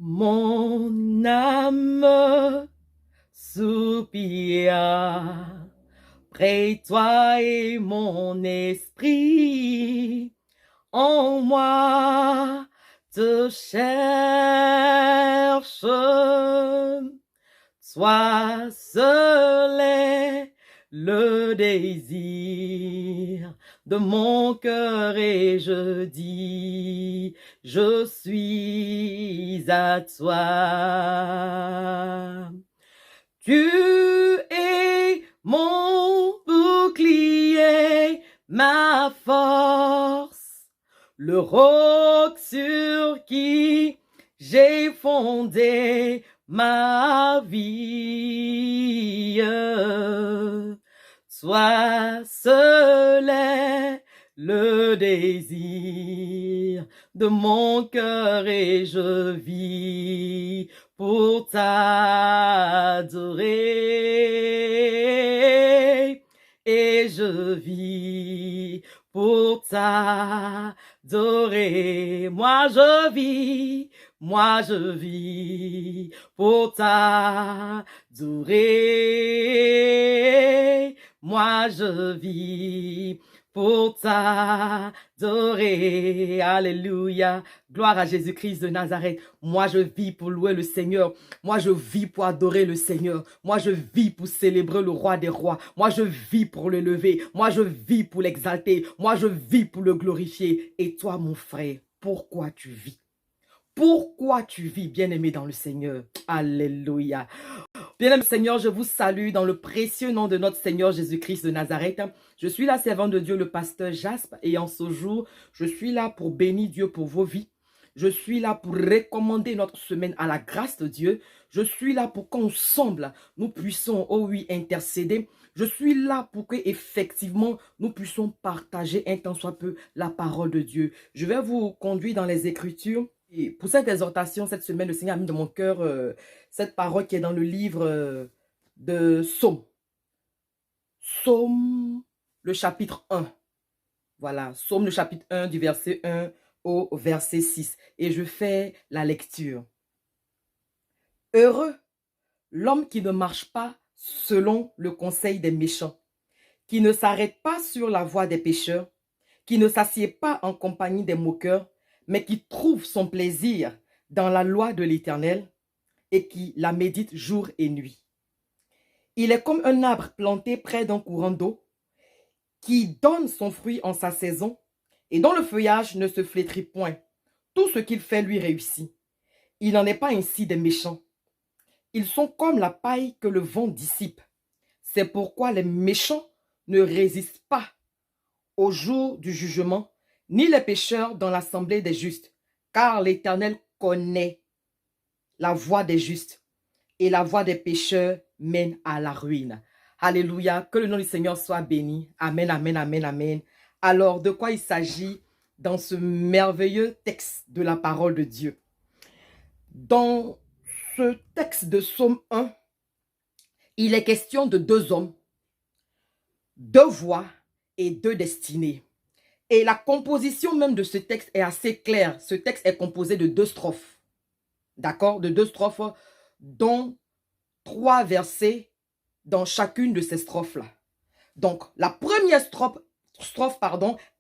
Mon âme soupire près toi et mon esprit en moi te cherche. Toi seul est le désir de mon cœur et je dis, je suis à toi. Tu es mon bouclier, ma force, le roc sur qui j'ai fondé ma vie. Toi seul est le désir de mon cœur et je vis pour t'adorer. Et je vis pour t'adorer. Moi je vis pour t'adorer. Moi je vis pour t'adorer. Alléluia. Gloire à Jésus-Christ de Nazareth. Moi, je vis pour louer le Seigneur. Moi, je vis pour adorer le Seigneur. Moi, je vis pour célébrer le roi des rois. Moi, je vis pour le lever. Moi, je vis pour l'exalter. Moi, je vis pour le glorifier. Et toi, mon frère, pourquoi tu vis? Pourquoi tu vis, bien-aimé dans le Seigneur? Alléluia. Bien-aimé Seigneur, je vous salue dans le précieux nom de notre Seigneur Jésus-Christ de Nazareth. Je suis la servante de Dieu, le pasteur Jaspe, et en ce jour, je suis là pour bénir Dieu pour vos vies. Je suis là pour recommander notre semaine à la grâce de Dieu. Je suis là pour qu'ensemble, nous puissions, oh oui, intercéder. Je suis là pour que effectivement nous puissions partager un tant soit peu la parole de Dieu. Je vais vous conduire dans les Écritures. Et pour cette exhortation, cette semaine, le Seigneur a mis dans mon cœur cette parole qui est dans le livre de Psaume. Psaume, le chapitre 1. Voilà, Psaume, le chapitre 1, du verset 1 au verset 6. Et je fais la lecture. Heureux l'homme qui ne marche pas selon le conseil des méchants, qui ne s'arrête pas sur la voie des pécheurs, qui ne s'assied pas en compagnie des moqueurs, mais qui trouve son plaisir dans la loi de l'Éternel et qui la médite jour et nuit. Il est comme un arbre planté près d'un courant d'eau qui donne son fruit en sa saison et dont le feuillage ne se flétrit point. Tout ce qu'il fait lui réussit. Il n'en est pas ainsi des méchants. Ils sont comme la paille que le vent dissipe. C'est pourquoi les méchants ne résistent pas au jour du jugement, ni les pécheurs dans l'assemblée des justes, car l'Éternel connaît la voie des justes et la voie des pécheurs mène à la ruine. Alléluia, que le nom du Seigneur soit béni. Amen, amen, amen, amen. Alors, de quoi il s'agit dans ce merveilleux texte de la parole de Dieu? Dans ce texte de Psaume 1, il est question de deux hommes, deux voies et deux destinées. Et la composition même de ce texte est assez claire. Ce texte est composé de deux strophes. D'accord? De deux strophes, dont 3 versets dans chacune de ces strophes-là. Donc, la première strophe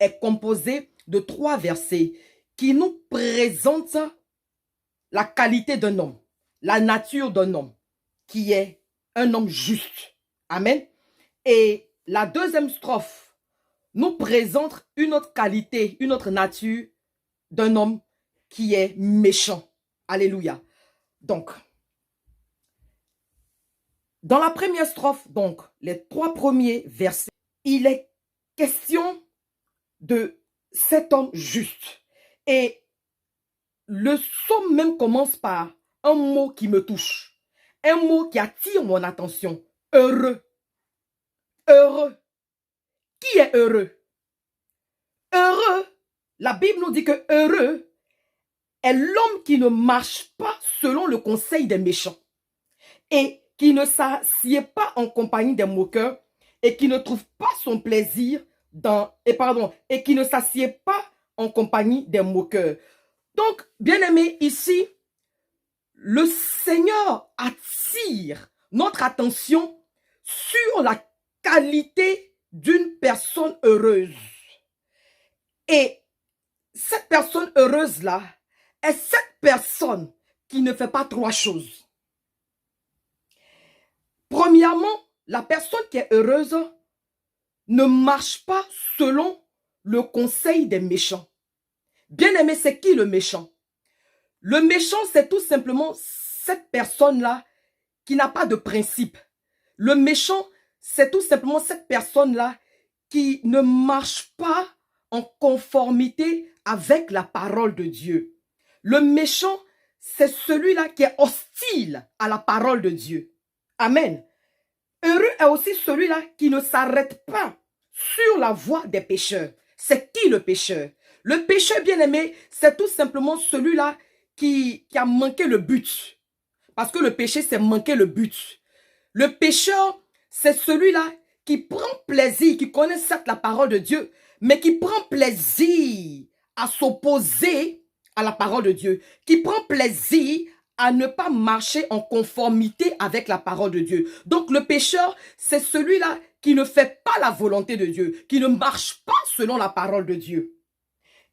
est composée de 3 versets qui nous présentent la qualité d'un homme, la nature d'un homme, qui est un homme juste. Amen. Et la deuxième strophe nous présente une autre qualité, une autre nature d'un homme qui est méchant. Alléluia. Donc, dans la première strophe, donc, les 3 premiers versets, il est question de cet homme juste. Et le psaume même commence par un mot qui me touche, un mot qui attire mon attention. Heureux. Heureux. Qui est heureux? Heureux, la Bible nous dit que heureux est l'homme qui ne marche pas selon le conseil des méchants et qui ne s'assied pas en compagnie des moqueurs et qui ne trouve pas son plaisir et qui ne s'assied pas en compagnie des moqueurs. Donc, bien aimé, ici, le Seigneur attire notre attention sur la qualité d'une personne heureuse. Et cette personne heureuse-là est cette personne qui ne fait pas trois choses. Premièrement, la personne qui est heureuse ne marche pas selon le conseil des méchants. Bien-aimé, c'est qui le méchant? Le méchant, c'est tout simplement cette personne-là qui n'a pas de principe. Le méchant, c'est tout simplement cette personne-là qui ne marche pas en conformité avec la parole de Dieu. Le méchant, c'est celui-là qui est hostile à la parole de Dieu. Amen. Heureux est aussi celui-là qui ne s'arrête pas sur la voie des pécheurs. C'est qui le pécheur? Le pécheur bien-aimé, c'est tout simplement celui-là qui a manqué le but. Parce que le péché, c'est manquer le but. Le pécheur, c'est celui-là qui prend plaisir, qui connaît certes la parole de Dieu, mais qui prend plaisir à s'opposer à la parole de Dieu, qui prend plaisir à ne pas marcher en conformité avec la parole de Dieu. Donc le pécheur, c'est celui-là qui ne fait pas la volonté de Dieu, qui ne marche pas selon la parole de Dieu.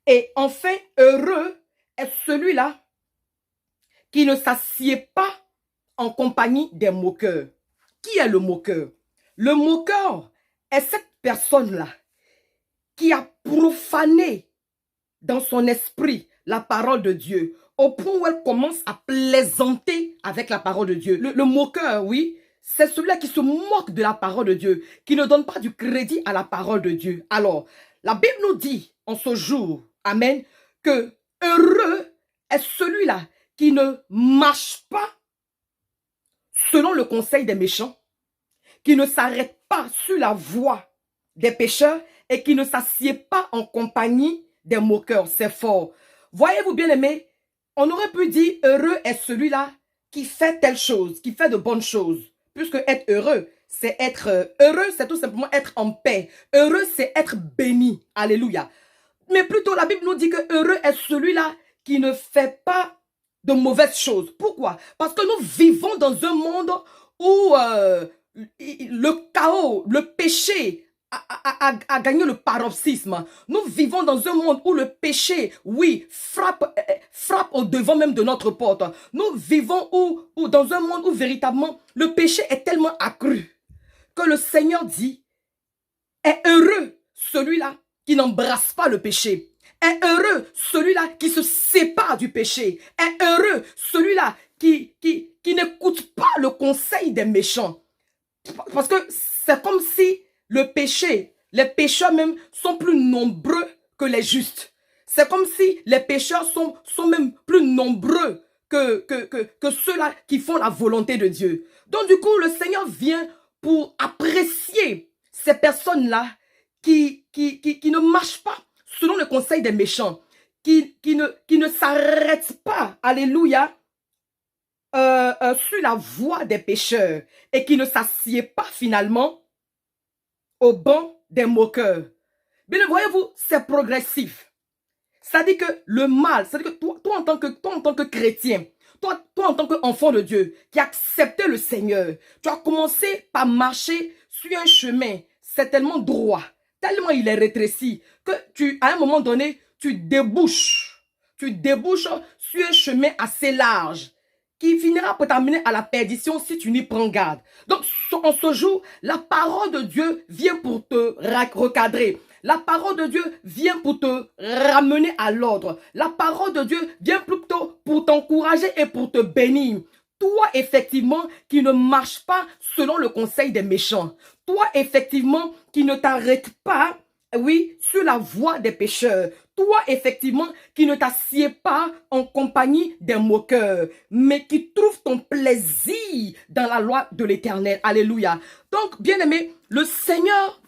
Et enfin, heureux est celui-là qui ne s'assied pas en compagnie des moqueurs. Qui est le moqueur? Le moqueur est cette personne-là qui a profané dans son esprit la parole de Dieu, au point où elle commence à plaisanter avec la parole de Dieu. Le moqueur, oui, c'est celui-là qui se moque de la parole de Dieu, qui ne donne pas du crédit à la parole de Dieu. Alors, la Bible nous dit en ce jour, amen, que heureux est celui-là qui ne marche pas selon le conseil des méchants, qui ne s'arrête pas sur la voie des pécheurs et qui ne s'assied pas en compagnie des moqueurs. C'est fort. Voyez-vous, bien-aimés, on aurait pu dire heureux est celui-là qui fait telle chose, qui fait de bonnes choses. Puisque être heureux, c'est être heureux, c'est tout simplement être en paix. Heureux, c'est être béni. Alléluia. Mais plutôt, la Bible nous dit que heureux est celui-là qui ne fait pas de mauvaises choses. Pourquoi? Parce que nous vivons dans un monde où le chaos, le péché a gagné le paroxysme. Nous vivons dans un monde où le péché, oui, frappe au devant même de notre porte. Nous vivons dans un monde où véritablement le péché est tellement accru que le Seigneur dit, est heureux celui-là qui n'embrasse pas le péché. Est heureux celui-là qui se sépare du péché. Est heureux celui-là qui n'écoute pas le conseil des méchants. Parce que c'est comme si le péché, les pécheurs même sont plus nombreux que les justes. C'est comme si les pécheurs sont même plus nombreux que ceux-là qui font la volonté de Dieu. Donc du coup, le Seigneur vient pour apprécier ces personnes-là qui ne marchent pas selon le conseil des méchants, qui ne s'arrêtent pas, alléluia, sur la voie des pécheurs et qui ne s'assied pas finalement au banc des moqueurs. Bien, voyez-vous, c'est progressif. C'est-à-dire que le mal, c'est-à-dire que toi en tant que chrétien, toi en tant qu'enfant de Dieu, qui a accepté le Seigneur, tu as commencé par marcher sur un chemin, c'est tellement droit, tellement il est rétréci, que à un moment donné, tu débouches sur un chemin assez large, qui finira par t'amener à la perdition si tu n'y prends garde. Donc, en ce jour, la parole de Dieu vient pour te recadrer. La parole de Dieu vient pour te ramener à l'ordre. La parole de Dieu vient plutôt pour t'encourager et pour te bénir. Toi, effectivement, qui ne marche pas selon le conseil des méchants. Toi, effectivement, qui ne t'arrête pas, oui, sur la voie des pécheurs. Toi, effectivement, qui ne t'assieds pas en compagnie des moqueurs, mais qui trouve ton plaisir dans la loi de l'Éternel. Alléluia. Donc, bien-aimé, le Seigneur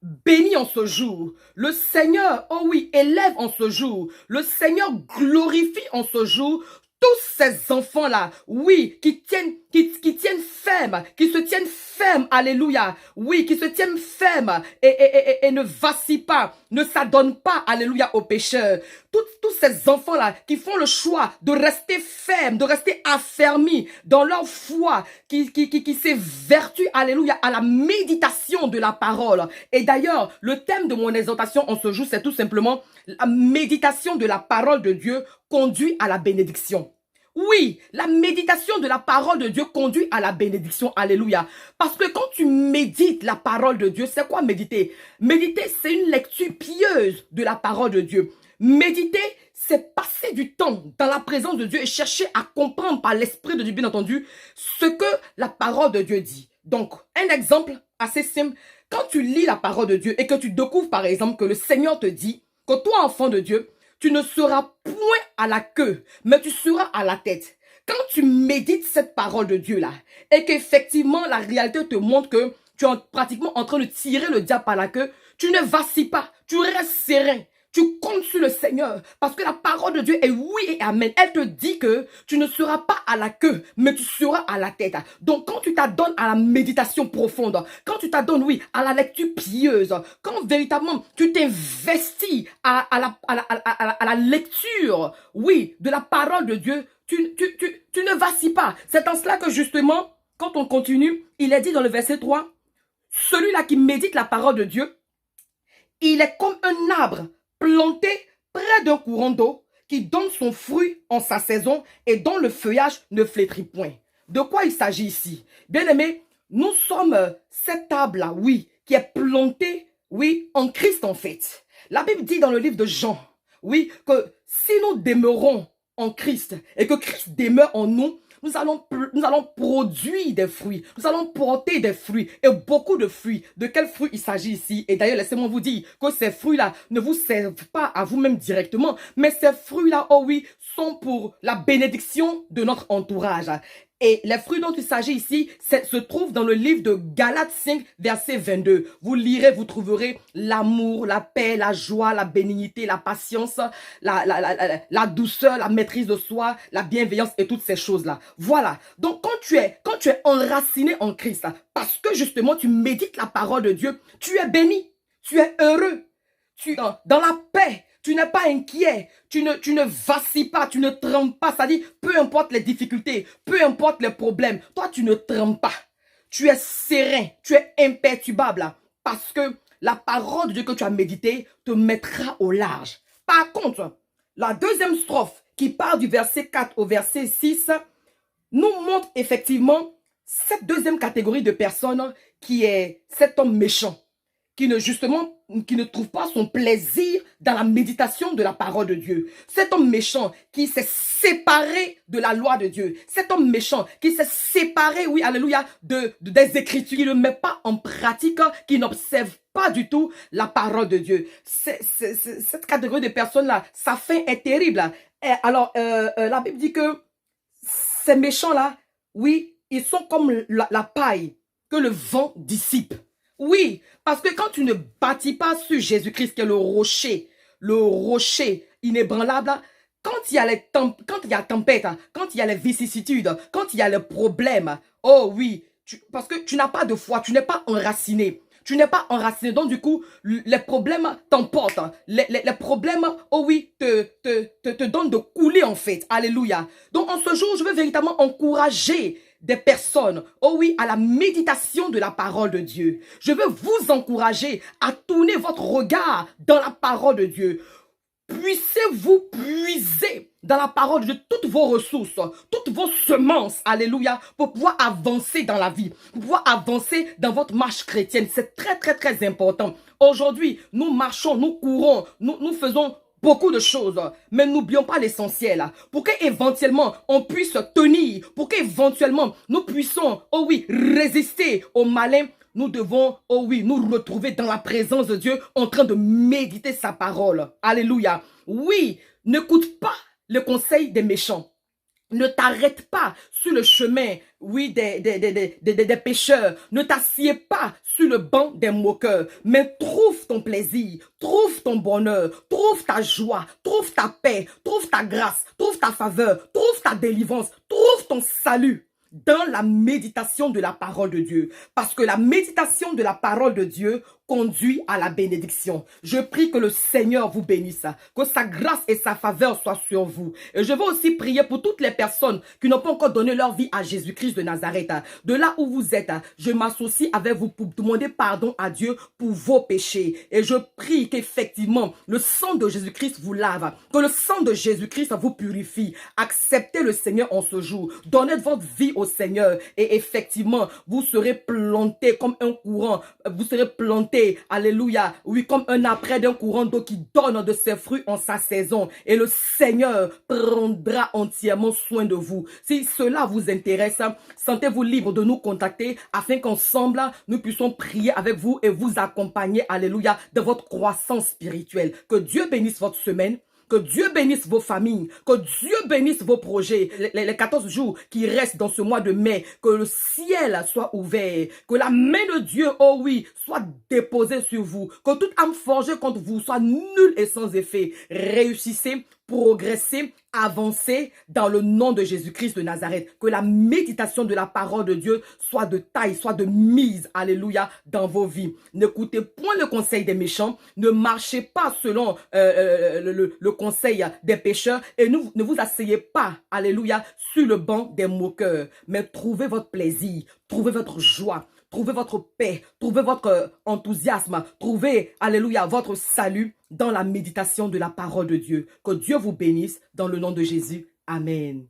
bénit en ce jour. Le Seigneur, oh oui, élève en ce jour. Le Seigneur glorifie en ce jour tous ces enfants-là, oui, qui qui tiennent ferme, qui se tiennent ferme, alléluia, oui, qui se tiennent ferme et ne vacillent pas, ne s'adonnent pas, alléluia, aux pécheurs. Tous ces enfants-là qui font le choix de rester fermes, de rester affermis dans leur foi, qui s'évertuent, alléluia, à la méditation de la parole. Et d'ailleurs, le thème de mon exhortation en ce jour, c'est tout simplement la méditation de la parole de Dieu conduit à la bénédiction. Oui, la méditation de la parole de Dieu conduit à la bénédiction. Alléluia. Parce que quand tu médites la parole de Dieu, c'est quoi méditer? Méditer, c'est une lecture pieuse de la parole de Dieu. Méditer, c'est passer du temps dans la présence de Dieu et chercher à comprendre par l'Esprit de Dieu, bien entendu, ce que la parole de Dieu dit. Donc, un exemple assez simple, quand tu lis la parole de Dieu et que tu découvres, par exemple, que le Seigneur te dit que toi, enfant de Dieu, tu ne seras point à la queue, mais tu seras à la tête. Quand tu médites cette parole de Dieu-là, et qu'effectivement la réalité te montre que tu es pratiquement en train de tirer le diable par la queue, tu ne vacilles pas, tu restes serein. Tu comptes sur le Seigneur parce que la parole de Dieu est oui et amen. Elle te dit que tu ne seras pas à la queue, mais tu seras à la tête. Donc quand tu t'adonnes à la méditation profonde, quand tu t'adonnes, oui, à la lecture pieuse, quand véritablement tu t'investis à la lecture, oui, de la parole de Dieu, tu ne vacilles pas. C'est en cela que justement, quand on continue, il est dit dans le verset 3, celui-là qui médite la parole de Dieu, il est comme un arbre planté près d'un courant d'eau qui donne son fruit en sa saison et dont le feuillage ne flétrit point. De quoi il s'agit ici? Bien aimé, nous sommes cet arbre-là, oui, qui est planté, oui, en Christ en fait. La Bible dit dans le livre de Jean, oui, que si nous demeurons en Christ et que Christ demeure en nous, nous allons produire des fruits. Nous allons porter des fruits et beaucoup de fruits. De quels fruits il s'agit ici? Et d'ailleurs, laissez-moi vous dire que ces fruits-là ne vous servent pas à vous-même directement, mais ces fruits-là, oh oui, sont pour la bénédiction de notre entourage. Et les fruits dont il s'agit ici se trouvent dans le livre de Galates 5, verset 22. Vous lirez, vous trouverez l'amour, la paix, la joie, la bénignité, la patience, la douceur, la maîtrise de soi, la bienveillance et toutes ces choses-là. Voilà. Donc, quand tu es enraciné en Christ, parce que justement tu médites la parole de Dieu, tu es béni, tu es heureux, tu es dans la paix. Tu n'es pas inquiet, tu ne vacilles pas, tu ne trembles pas. C'est-à-dire, peu importe les difficultés, peu importe les problèmes, toi, tu ne trembles pas. Tu es serein, tu es imperturbable. Parce que la parole de Dieu que tu as méditée te mettra au large. Par contre, la deuxième strophe qui part du verset 4 au verset 6 nous montre effectivement cette deuxième catégorie de personnes qui est cet homme méchant. Qui ne trouve pas son plaisir dans la méditation de la parole de Dieu. Cet homme méchant qui s'est séparé de la loi de Dieu. Cet homme méchant qui s'est séparé, oui, alléluia, des Écritures, qui ne met pas en pratique, qui n'observe pas du tout la parole de Dieu. Cette catégorie de personnes-là, sa fin est terrible. Et alors, la Bible dit que ces méchants-là, oui, ils sont comme la paille que le vent dissipe. Oui, parce que quand tu ne bâtis pas sur Jésus-Christ qui est le rocher inébranlable, quand il y a tempête, quand il y a les vicissitudes, quand il y a les problèmes, oh oui, parce que tu n'as pas de foi, tu n'es pas enraciné. Tu n'es pas enraciné, donc du coup, les problèmes t'emportent. Les problèmes, oh oui, te donnent de couler en fait. Alléluia. Donc en ce jour, je veux véritablement encourager des personnes, oh oui, à la méditation de la parole de Dieu. Je veux vous encourager à tourner votre regard dans la parole de Dieu. Puissez-vous puiser dans la parole de Dieu toutes vos ressources, toutes vos semences, alléluia, pour pouvoir avancer dans la vie, pour pouvoir avancer dans votre marche chrétienne. C'est très, très, très important. Aujourd'hui, nous marchons, nous courons, nous faisons beaucoup de choses, mais n'oublions pas l'essentiel. Pour qu'éventuellement on puisse tenir, pour qu'éventuellement nous puissions, oh oui, résister au malin, nous devons, oh oui, nous retrouver dans la présence de Dieu en train de méditer sa parole. Alléluia. Oui, n'écoute pas le conseil des méchants. Ne t'arrête pas sur le chemin, oui, des pécheurs. Ne t'assieds pas sur le banc des moqueurs. Mais trouve ton plaisir, trouve ton bonheur, trouve ta joie, trouve ta paix, trouve ta grâce, trouve ta faveur, trouve ta délivrance, trouve ton salut dans la méditation de la parole de Dieu. Parce que la méditation de la parole de Dieu conduit à la bénédiction. Je prie que le Seigneur vous bénisse, que sa grâce et sa faveur soient sur vous. Et je veux aussi prier pour toutes les personnes qui n'ont pas encore donné leur vie à Jésus-Christ de Nazareth. De là où vous êtes, je m'associe avec vous pour demander pardon à Dieu pour vos péchés. Et je prie qu'effectivement, le sang de Jésus-Christ vous lave, que le sang de Jésus-Christ vous purifie. Acceptez le Seigneur en ce jour. Donnez votre vie au Seigneur. Et effectivement, vous serez plantés comme un courant. Vous serez plantés, alléluia, oui, comme un après d'un courant d'eau qui donne de ses fruits en sa saison. Et le Seigneur prendra entièrement soin de vous. Si cela vous intéresse, sentez-vous libre de nous contacter afin qu'ensemble, nous puissions prier avec vous et vous accompagner, alléluia, de votre croissance spirituelle. Que Dieu bénisse votre semaine. Que Dieu bénisse vos familles, que Dieu bénisse vos projets, les 14 jours qui restent dans ce mois de mai, que le ciel soit ouvert, que la main de Dieu, oh oui, soit déposée sur vous, que toute âme forgée contre vous soit nulle et sans effet. Réussissez, progressez, avancez dans le nom de Jésus-Christ de Nazareth. Que la méditation de la parole de Dieu soit de taille, soit de mise, alléluia, dans vos vies. N'écoutez point le conseil des méchants, ne marchez pas selon le conseil des pécheurs et ne vous asseyez pas, alléluia, sur le banc des moqueurs, mais trouvez votre plaisir, trouvez votre joie, trouvez votre paix, trouvez votre enthousiasme, trouvez, alléluia, votre salut dans la méditation de la parole de Dieu. Que Dieu vous bénisse dans le nom de Jésus. Amen.